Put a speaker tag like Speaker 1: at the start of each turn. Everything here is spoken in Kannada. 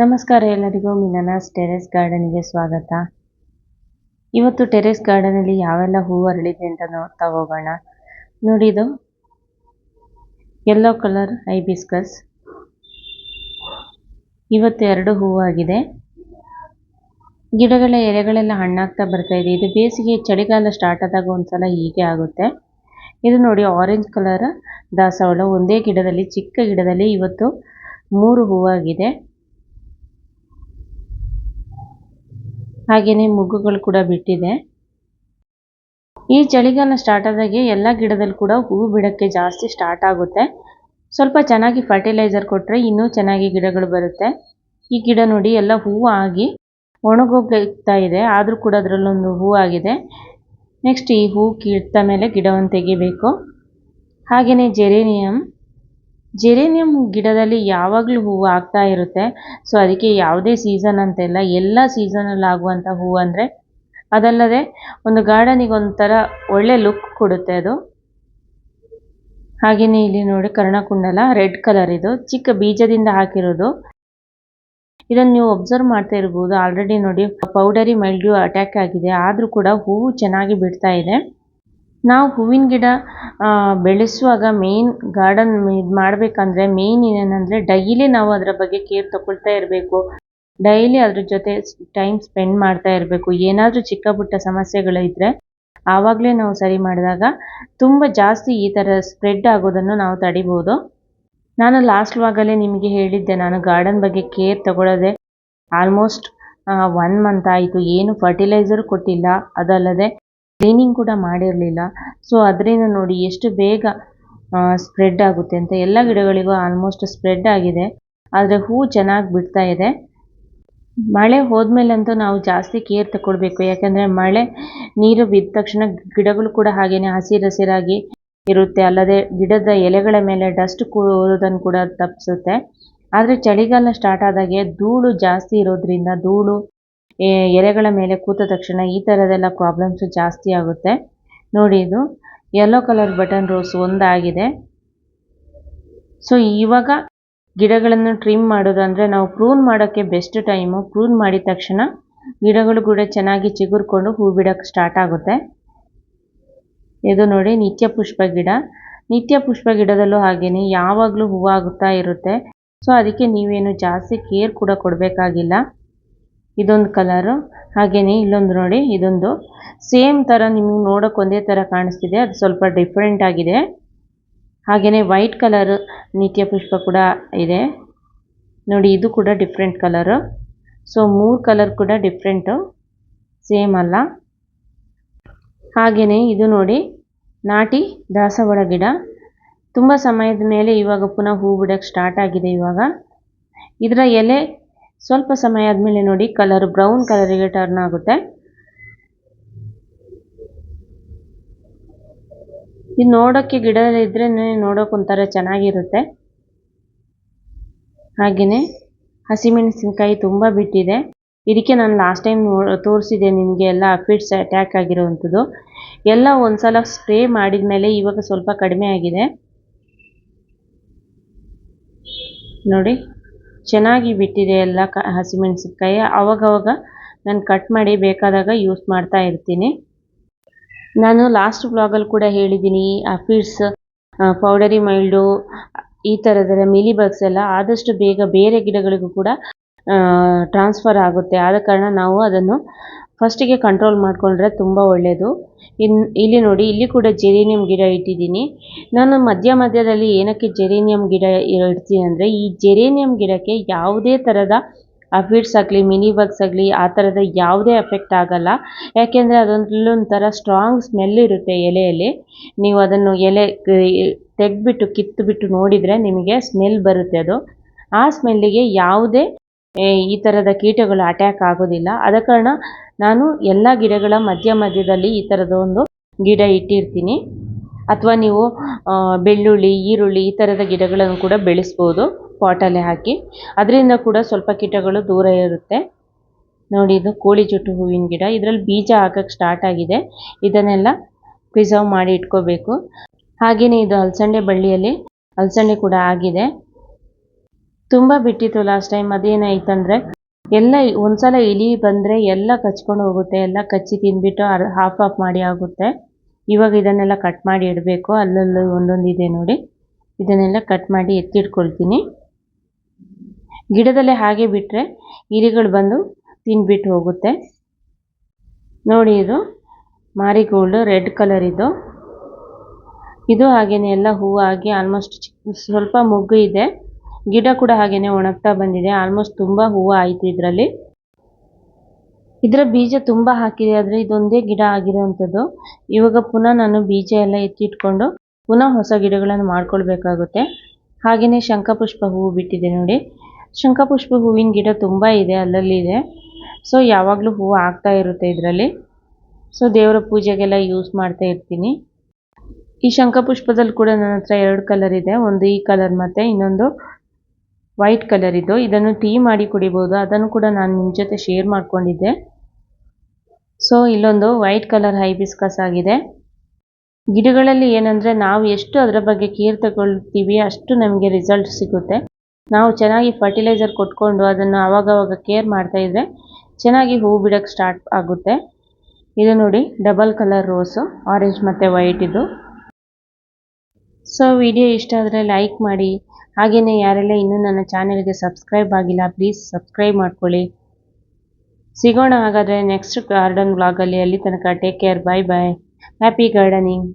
Speaker 1: ನಮಸ್ಕಾರ ಎಲ್ಲರಿಗೂ ಮಿನನಾಸ್ ಟೆರೆಸ್ ಗಾರ್ಡನ್ಗೆ ಸ್ವಾಗತ. ಇವತ್ತು ಟೆರೆಸ್ ಗಾರ್ಡನಲ್ಲಿ ಯಾವೆಲ್ಲ ಹೂವು ಅರಳಿದೆ ಅಂತ ನೋಡ್ತಾ ಹೋಗೋಣ. ನೋಡಿ, ಇದು ಯೆಲ್ಲೋ ಕಲರ್ ಹೈಬಿಸ್ಕಸ್. ಇವತ್ತು 2 ಹೂವಾಗಿದೆ. ಗಿಡಗಳ ಎಲೆಗಳೆಲ್ಲ ಹಣ್ಣಾಗ್ತಾ ಬರ್ತಾ ಇದೆ. ಇದು ಬೇಸಿಗೆ ಚಳಿಗಾಲ ಸ್ಟಾರ್ಟ್ ಆದಾಗ ಒಂದ್ಸಲ ಹೀಗೆ ಆಗುತ್ತೆ. ಇದು ನೋಡಿ, ಆರೆಂಜ್ ಕಲರ್ ದಾಸವಾಳ. ಒಂದೇ ಗಿಡದಲ್ಲಿ, ಚಿಕ್ಕ ಗಿಡದಲ್ಲಿ ಇವತ್ತು 3 ಹೂವಾಗಿದೆ. ಹಾಗೇನೆ ಮುಗ್ಗುಗಳು ಕೂಡ ಬಿಟ್ಟಿದೆ. ಈ ಚಳಿಗಾಲ ಸ್ಟಾರ್ಟ್ ಆದಾಗೆ ಎಲ್ಲ ಗಿಡದಲ್ಲಿ ಕೂಡ ಹೂವು ಬಿಡೋಕ್ಕೆ ಜಾಸ್ತಿ ಸ್ಟಾರ್ಟ್ ಆಗುತ್ತೆ. ಸ್ವಲ್ಪ ಚೆನ್ನಾಗಿ ಫರ್ಟಿಲೈಸರ್ ಕೊಟ್ಟರೆ ಇನ್ನೂ ಚೆನ್ನಾಗಿ ಗಿಡಗಳು ಬರುತ್ತೆ. ಈ ಗಿಡ ನೋಡಿ, ಎಲ್ಲ ಹೂವು ಆಗಿ ಒಣಗೋಗ್ತಾ ಇದೆ, ಆದರೂ ಕೂಡ ಅದರಲ್ಲೊಂದು ಹೂವು ಆಗಿದೆ. ನೆಕ್ಸ್ಟ್ ಈ ಹೂವು ಕಿತ್ತ ಮೇಲೆ ಗಿಡವನ್ನು ತೆಗಿಬೇಕು. ಹಾಗೆಯೇ ಜೆರೇನಿಯಂ ಗಿಡದಲ್ಲಿ ಯಾವಾಗಲೂ ಹೂವು ಆಗ್ತಾ ಇರುತ್ತೆ. ಸೊ ಅದಕ್ಕೆ ಯಾವುದೇ ಸೀಸನ್ ಅಂತೆಲ್ಲ, ಎಲ್ಲ ಸೀಸನಲ್ಲಿ ಆಗುವಂಥ ಹೂವು ಅಂದರೆ ಅದಲ್ಲದೆ ಒಂದು ಗಾರ್ಡನಿಗೆ ಒಂಥರ ಒಳ್ಳೆ ಲುಕ್ ಕೊಡುತ್ತೆ ಅದು. ಹಾಗೆಯೇ ಇಲ್ಲಿ ನೋಡಿ, ಕರ್ಣಕುಂಡಲ ರೆಡ್ ಕಲರ್, ಇದು ಚಿಕ್ಕ ಬೀಜದಿಂದ ಹಾಕಿರೋದು. ಇದನ್ನು ನೀವು ಒಬ್ಸರ್ವ್ ಮಾಡ್ತಾ ಇರ್ಬೋದು. ಆಲ್ರೆಡಿ ನೋಡಿ, ಪೌಡರಿ ಮೈಲ್ಡ್ಯೂ ಅಟ್ಯಾಕ್ ಆಗಿದೆ, ಆದರೂ ಕೂಡ ಹೂವು ಚೆನ್ನಾಗಿ ಬಿಡ್ತಾ ಇದೆ. ನಾವು ಹೂವಿನ ಗಿಡ ಬೆಳೆಸುವಾಗ ಮೇನ್ ಗಾರ್ಡನ್ ಇದು ಮಾಡಬೇಕಂದ್ರೆ ಮೇನ್ ಏನಂದರೆ ಡೈಲಿ ನಾವು ಅದರ ಬಗ್ಗೆ ಕೇರ್ ತಗೊಳ್ತಾ ಇರಬೇಕು. ಡೈಲಿ ಅದ್ರ ಜೊತೆ ಟೈಮ್ ಸ್ಪೆಂಡ್ ಮಾಡ್ತಾ ಇರಬೇಕು. ಏನಾದರೂ ಚಿಕ್ಕ ಪುಟ್ಟ ಸಮಸ್ಯೆಗಳು ಇದ್ದರೆ ಆವಾಗಲೇ ನಾವು ಸರಿ ಮಾಡಿದಾಗ ತುಂಬ ಜಾಸ್ತಿ ಈ ಥರ ಸ್ಪ್ರೆಡ್ ಆಗೋದನ್ನು ನಾವು ತಡಿಬೋದು. ನಾನು ಲಾಸ್ಟ್ ವಾಗಲೇ ನಿಮಗೆ ಹೇಳಿದ್ದೆ, ನಾನು ಗಾರ್ಡನ್ ಬಗ್ಗೆ ಕೇರ್ ತಗೊಳ್ಳೋದೆ ಆಲ್ಮೋಸ್ಟ್ 1 ಮಂತ್ ಆಯಿತು. ಏನು ಫರ್ಟಿಲೈಸರ್ ಕೊಟ್ಟಿಲ್ಲ, ಅದಲ್ಲದೆ ಕ್ಲೀನಿಂಗ್ ಕೂಡ ಮಾಡಿರಲಿಲ್ಲ. ಸೊ ಅದರಿಂದ ನೋಡಿ ಎಷ್ಟು ಬೇಗ ಸ್ಪ್ರೆಡ್ ಆಗುತ್ತೆ ಅಂತ. ಎಲ್ಲ ಗಿಡಗಳಿಗೂ ಆಲ್ಮೋಸ್ಟ್ ಸ್ಪ್ರೆಡ್ ಆಗಿದೆ, ಆದರೆ ಹೂ ಚೆನ್ನಾಗಿ ಬಿಡ್ತಾ ಇದೆ. ಮಳೆ ಹೋದ್ಮೇಲಂತೂ ನಾವು ಜಾಸ್ತಿ ಕೇರ್ ತಗೊಳ್ಬೇಕು. ಯಾಕಂದರೆ ಮಳೆ ನೀರು ಬಿದ್ದ ತಕ್ಷಣ ಗಿಡಗಳು ಕೂಡ ಹಾಗೆಯೇ ಹಸಿರಾಗಿ ಇರುತ್ತೆ. ಅಲ್ಲದೆ ಗಿಡದ ಎಲೆಗಳ ಮೇಲೆ ಡಸ್ಟ್ ಕೂರೋದನ್ನು ಕೂಡ ತಪ್ಪಿಸುತ್ತೆ. ಆದರೆ ಚಳಿಗಾಲ ಸ್ಟಾರ್ಟ್ ಆದಾಗೆ ಧೂಳು ಜಾಸ್ತಿ ಇರೋದ್ರಿಂದ, ಧೂಳು ಎಲೆಗಳ ಮೇಲೆ ಕೂತ ತಕ್ಷಣ ಈ ಥರದೆಲ್ಲ ಪ್ರಾಬ್ಲಮ್ಸ್ ಜಾಸ್ತಿ ಆಗುತ್ತೆ. ನೋಡಿ, ಇದು ಯೆಲ್ಲೋ ಕಲರ್ ಬಟನ್ ರೋಸ್ ಒಂದಾಗಿದೆ. ಸೊ ಇವಾಗ ಗಿಡಗಳನ್ನು ಟ್ರಿಮ್ ಮಾಡೋದು ಅಂದರೆ ನಾವು ಪ್ರೂನ್ ಮಾಡೋಕ್ಕೆ ಬೆಸ್ಟ್ ಟೈಮು. ಪ್ರೂನ್ ಮಾಡಿದ ತಕ್ಷಣ ಗಿಡಗಳು ಕೂಡ ಚೆನ್ನಾಗಿ ಚಿಗುರ್ಕೊಂಡು ಹೂ ಬಿಡೋಕ್ಕೆ ಸ್ಟಾರ್ಟ್ ಆಗುತ್ತೆ. ಇದು ನೋಡಿ, ನಿತ್ಯ ಪುಷ್ಪ ಗಿಡ. ನಿತ್ಯ ಪುಷ್ಪ ಗಿಡದಲ್ಲೂ ಹಾಗೆಯೇ ಯಾವಾಗಲೂ ಹೂವಾಗುತ್ತಾ ಇರುತ್ತೆ. ಸೊ ಅದಕ್ಕೆ ನೀವೇನು ಜಾಸ್ತಿ ಕೇರ್ ಕೂಡ ಕೊಡಬೇಕಾಗಿಲ್ಲ. ಇದೊಂದು ಕಲರು. ಹಾಗೆಯೇ ಇಲ್ಲೊಂದು ನೋಡಿ, ಇದೊಂದು ಸೇಮ್ ಥರ ನಿಮಗೆ ನೋಡೋಕೆ ಒಂದೇ ಥರ ಕಾಣಿಸ್ತಿದೆ, ಅದು ಸ್ವಲ್ಪ ಡಿಫ್ರೆಂಟ್ ಆಗಿದೆ. ಹಾಗೆಯೇ ವೈಟ್ ಕಲರ್ ನಿತ್ಯ ಪುಷ್ಪ ಕೂಡ ಇದೆ ನೋಡಿ, ಇದು ಕೂಡ ಡಿಫ್ರೆಂಟ್ ಕಲರು. ಸೊ 3 ಕಲರ್ ಕೂಡ ಡಿಫ್ರೆಂಟು, ಸೇಮ್ ಅಲ್ಲ. ಹಾಗೆಯೇ ಇದು ನೋಡಿ, ನಾಟಿ ದಾಸವಾಳ ಗಿಡ. ತುಂಬ ಸಮಯದ ಮೇಲೆ ಇವಾಗ ಪುನಃ ಹೂ ಬಿಡೋಕ್ಕೆ ಸ್ಟಾರ್ಟ್ ಆಗಿದೆ. ಇವಾಗ ಇದರ ಎಲೆ ಸ್ವಲ್ಪ ಸಮಯ ಆದಮೇಲೆ ನೋಡಿ ಕಲರ್ ಬ್ರೌನ್ ಕಲರಿಗೆ ಟರ್ನ್ ಆಗುತ್ತೆ. ಇದು ನೋಡೋಕ್ಕೆ ಗಿಡದಲ್ಲಿ ಇದ್ದರೆ ನೋಡೋಕೆ ಒಂಥರ ಚೆನ್ನಾಗಿರುತ್ತೆ. ಹಾಗೆಯೇ ಹಸಿಮೆಣಸಿನ್ಕಾಯಿ ತುಂಬ ಬಿಟ್ಟಿದೆ. ಇದಕ್ಕೆ ನಾನು ಲಾಸ್ಟ್ ಟೈಮ್ ತೋರಿಸಿದೆ ನಿಮಗೆ, ಎಲ್ಲ ಅಫಿಡ್ಸ್ ಅಟ್ಯಾಕ್ ಆಗಿರೋವಂಥದ್ದು. ಎಲ್ಲ ಒಂದ್ಸಲ ಸ್ಪ್ರೇ ಮಾಡಿದ ಮೇಲೆ ಇವಾಗ ಸ್ವಲ್ಪ ಕಡಿಮೆ ಆಗಿದೆ ನೋಡಿ, ಚೆನ್ನಾಗಿ ಬಿಟ್ಟಿದೆ ಎಲ್ಲ ಹಸಿಮೆಣಸಿನ್ಕಾಯಿ. ಆವಾಗವಾಗ ನಾನು ಕಟ್ ಮಾಡಿ ಬೇಕಾದಾಗ ಯೂಸ್ ಮಾಡ್ತಾ ಇರ್ತೀನಿ. ನಾನು ಲಾಸ್ಟ್ ವ್ಲಾಗಲ್ಲಿ ಕೂಡ ಹೇಳಿದ್ದೀನಿ, ಅಫಿಡ್ಸ್, ಪೌಡರಿ ಮೈಲ್ಡು, ಈ ಥರದೆಲ್ಲ ಮಿಲಿ ಬಗ್ಸ್ ಎಲ್ಲ ಆದಷ್ಟು ಬೇಗ ಬೇರೆ ಗಿಡಗಳಿಗೂ ಕೂಡ ಟ್ರಾನ್ಸ್ಫರ್ ಆಗುತ್ತೆ. ಆದ ಕಾರಣ ನಾವು ಅದನ್ನು ಫಸ್ಟಿಗೆ ಕಂಟ್ರೋಲ್ ಮಾಡಿಕೊಂಡ್ರೆ ತುಂಬ ಒಳ್ಳೆಯದು. ಇಲ್ಲಿ ನೋಡಿ, ಇಲ್ಲಿ ಕೂಡ ಜೆರೇನಿಯಂ ಗಿಡ ಇಟ್ಟಿದ್ದೀನಿ. ನಾನು ಮಧ್ಯದಲ್ಲಿ ಏನಕ್ಕೆ ಜೆರೇನಿಯಂ ಗಿಡ ಇಡ್ತೀನಿ ಅಂದರೆ, ಈ ಜೆರೇನಿಯಂ ಗಿಡಕ್ಕೆ ಯಾವುದೇ ಥರದ ಅಫಿಡ್ಸ್ ಆಗಲಿ, ಮಿನಿ ಬಗ್ಸ್ ಆಗಲಿ, ಆ ಥರದ ಯಾವುದೇ ಎಫೆಕ್ಟ್ ಆಗಲ್ಲ. ಯಾಕೆಂದರೆ ಅದೊಂಥರ ಸ್ಟ್ರಾಂಗ್ ಸ್ಮೆಲ್ ಇರುತ್ತೆ ಎಲೆಯಲ್ಲಿ. ನೀವು ಅದನ್ನು ಎಲೆ ತೆಗೆದ್ಬಿಟ್ಟು ಕಿತ್ತುಬಿಟ್ಟು ನೋಡಿದರೆ ನಿಮಗೆ ಸ್ಮೆಲ್ ಬರುತ್ತೆ. ಅದು ಆ ಸ್ಮೆಲ್ಲಿಗೆ ಯಾವುದೇ ಈ ಥರದ ಕೀಟಗಳು ಅಟ್ಯಾಕ್ ಆಗೋದಿಲ್ಲ. ಆದ ಕಾರಣ ನಾನು ಎಲ್ಲ ಗಿಡಗಳ ಮಧ್ಯದಲ್ಲಿ ಈ ಥರದ ಒಂದು ಗಿಡ ಇಟ್ಟಿರ್ತೀನಿ. ಅಥವಾ ನೀವು ಬೆಳ್ಳುಳ್ಳಿ, ಈರುಳ್ಳಿ ಈ ಥರದ ಗಿಡಗಳನ್ನು ಕೂಡ ಬೆಳೆಸ್ಬೋದು ಪಾಟಲ್ಲೇ ಹಾಕಿ. ಅದರಿಂದ ಕೂಡ ಸ್ವಲ್ಪ ಕೀಟಗಳು ದೂರ ಇರುತ್ತೆ. ನೋಡಿ, ಇದು ಕೋಳಿ ಜುಟ್ಟು ಹೂವಿನ ಗಿಡ. ಇದರಲ್ಲಿ ಬೀಜ ಹಾಕಕ್ಕೆ ಸ್ಟಾರ್ಟ್ ಆಗಿದೆ. ಇದನ್ನೆಲ್ಲ ಪ್ರಿಸರ್ವ್ ಮಾಡಿ ಇಟ್ಕೋಬೇಕು. ಹಾಗೆಯೇ ಇದು ಅಲಸಂಡೆ ಬಳ್ಳಿಯಲ್ಲಿ ಅಲಸಂಡೆ ಕೂಡ ಆಗಿದೆ. ತುಂಬ ಬಿಟ್ಟಿತ್ತು ಲಾಸ್ಟ್ ಟೈಮ್. ಅದೇನಾಯ್ತಂದರೆ ಎಲ್ಲ ಒಂದ್ಸಲ ಇಲಿ ಬಂದರೆ ಎಲ್ಲ ಕಚ್ಕೊಂಡು ಹೋಗುತ್ತೆ, ಎಲ್ಲ ಕಚ್ಚಿ ತಿಂದ್ಬಿಟ್ಟು ಹಾಫ್ ಮಾಡಿ ಆಗುತ್ತೆ. ಇವಾಗ ಇದನ್ನೆಲ್ಲ ಕಟ್ ಮಾಡಿ ಇಡಬೇಕು. ಅಲ್ಲಲ್ಲೂ ಒಂದೊಂದಿದೆ ನೋಡಿ, ಇದನ್ನೆಲ್ಲ ಕಟ್ ಮಾಡಿ ಎತ್ತಿಟ್ಕೊಳ್ತೀನಿ. ಗಿಡದಲ್ಲೇ ಹಾಗೆ ಬಿಟ್ಟರೆ ಇಲಿಗಳು ಬಂದು ತಿಂದ್ಬಿಟ್ಟು ಹೋಗುತ್ತೆ. ನೋಡಿ, ಇದು ಮಾರಿಗೋಲ್ಡ್ ರೆಡ್ ಕಲರ್ ಇದು ಹಾಗೇನೆ ಎಲ್ಲ ಹೂವು ಆಗಿ ಆಲ್ಮೋಸ್ಟ್ ಸ್ವಲ್ಪ ಮೊಗ್ಗು ಇದೆ. ಗಿಡ ಕೂಡ ಹಾಗೇನೆ ಒಣಗ್ತಾ ಬಂದಿದೆ. ಆಲ್ಮೋಸ್ಟ್ ತುಂಬ ಹೂವು ಆಯಿತು ಇದರಲ್ಲಿ. ಇದರ ಬೀಜ ತುಂಬ ಹಾಕಿದೆ, ಆದರೆ ಇದೊಂದೇ ಗಿಡ ಆಗಿರೋವಂಥದ್ದು. ಇವಾಗ ಪುನಃ ನಾನು ಬೀಜ ಎಲ್ಲ ಎತ್ತಿಟ್ಕೊಂಡು ಪುನಃ ಹೊಸ ಗಿಡಗಳನ್ನು ಮಾಡ್ಕೊಳ್ಬೇಕಾಗುತ್ತೆ. ಹಾಗೆಯೇ ಶಂಖಪುಷ್ಪ ಹೂವು ಬಿಟ್ಟಿದೆ ನೋಡಿ. ಶಂಖಪುಷ್ಪ ಹೂವಿನ ಗಿಡ ತುಂಬ ಇದೆ, ಅಲ್ಲಲ್ಲಿ ಇದೆ. ಸೊ ಯಾವಾಗಲೂ ಹೂವು ಆಗ್ತಾ ಇರುತ್ತೆ ಇದರಲ್ಲಿ. ಸೊ ದೇವರ ಪೂಜೆಗೆಲ್ಲ ಯೂಸ್ ಮಾಡ್ತಾ ಇರ್ತೀನಿ. ಈ ಶಂಖಪುಷ್ಪದಲ್ಲಿ ಕೂಡ ನನ್ನ ಹತ್ರ 2 ಕಲರ್ ಇದೆ. ಒಂದು ಈ ಕಲರ್ ಮತ್ತು ಇನ್ನೊಂದು ವೈಟ್ ಕಲರ್ ಇದು. ಇದನ್ನು ಟೀ ಮಾಡಿ ಕುಡಿಬೋದು. ಅದನ್ನು ಕೂಡ ನಾನು ನಿಮ್ಮ ಜೊತೆ ಶೇರ್ ಮಾಡ್ಕೊಂಡಿದ್ದೆ. ಸೊ ಇಲ್ಲೊಂದು ವೈಟ್ ಕಲರ್ ಹೈಬಿಸ್ಕಸ್ ಆಗಿದೆ. ಗಿಡಗಳಲ್ಲಿ ಏನಂದರೆ ನಾವು ಎಷ್ಟು ಅದರ ಬಗ್ಗೆ ಕೇರ್ ತಗೊಳ್ತೀವಿ ಅಷ್ಟು ನಮಗೆ ರಿಸಲ್ಟ್ ಸಿಗುತ್ತೆ. ನಾವು ಚೆನ್ನಾಗಿ ಫರ್ಟಿಲೈಸರ್ ಕೊಟ್ಕೊಂಡು ಅದನ್ನು ಆವಾಗವಾಗ ಕೇರ್ ಮಾಡ್ತಾ ಇದ್ದರೆ ಚೆನ್ನಾಗಿ ಹೂ ಬಿಡೋಕ್ಕೆ ಸ್ಟಾರ್ಟ್ ಆಗುತ್ತೆ. ಇದು ನೋಡಿ, ಡಬಲ್ ಕಲರ್ ರೋಸು, ಆರೆಂಜ್ ಮತ್ತು ವೈಟ್ ಇದು. ಸೊ ವಿಡಿಯೋ ಇಷ್ಟ ಆದರೆ ಲೈಕ್ ಮಾಡಿ. ಹಾಗೆಯೇ ಯಾರೆಲ್ಲ ಇನ್ನೂ ನನ್ನ ಚಾನೆಲ್ಗೆ ಸಬ್ಸ್ಕ್ರೈಬ್ ಆಗಿಲ್ಲ, ಪ್ಲೀಸ್ ಸಬ್ಸ್ಕ್ರೈಬ್ ಮಾಡ್ಕೊಳ್ಳಿ. ಸಿಗೋಣ ಹಾಗಾದರೆ ನೆಕ್ಸ್ಟ್ ಗಾರ್ಡನ್ ವ್ಲಾಗಲ್ಲಿ. ಅಲ್ಲಿ ತನಕ ಟೇಕ್ ಕೇರ್, ಬಾಯ್ ಬಾಯ್, ಹ್ಯಾಪಿ ಗಾರ್ಡನಿಂಗ್.